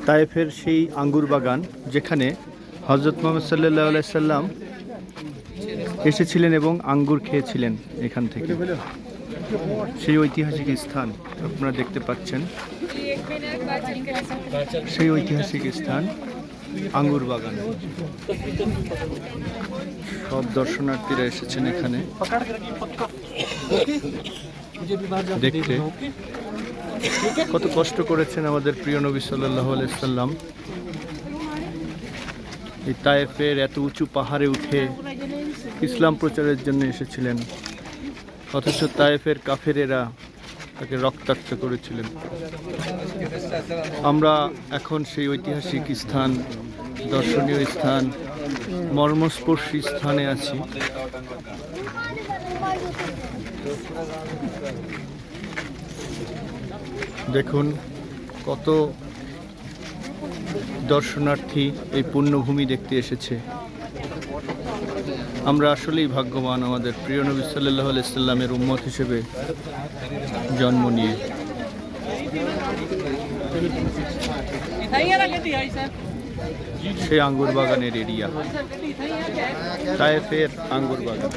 তায়েফের সেই আঙ্গুর বাগান যেখানে হযরত মুহাম্মদ সাল্লাল্লাহু আলাইহি সাল্লাম এসেছিলেন এবং আঙ্গুর খেয়েছিলেন। এখান থেকে সেই ঐতিহাসিক স্থান আপনারা দেখতে পাচ্ছেন। সেই ঐতিহাসিক স্থান আঙ্গুর বাগান। সব দর্শনার্থীরা এসেছেন এখানে দেখতে। কত কষ্ট করেছেন আমাদের প্রিয় নবী সাল্লাল্লাহু আলাইহি সাল্লাম এই তায়েফের এত উঁচু পাহাড়ে উঠে ইসলাম প্রচারের জন্য এসেছিলেন, অথচ তায়েফের কাফেরেরা তাকে রক্তাক্ত করেছিলেন। আমরা এখন সেই ঐতিহাসিক স্থান, দর্শনীয় স্থান, মর্মস্পর্শী স্থানে আছি। দেখুন কত দর্শনার্থী এই পুণ্যভূমি দেখতে এসেছে। আমরা আসলেই ভাগ্যবান আমাদের প্রিয় নবী সাল্লাল্লাহু আলাইহি সাল্লামের উম্মত হিসেবে জন্ম নিয়ে। সেই আঙ্গুর বাগানের এরিয়া, তায়েফের আঙ্গুর বাগান।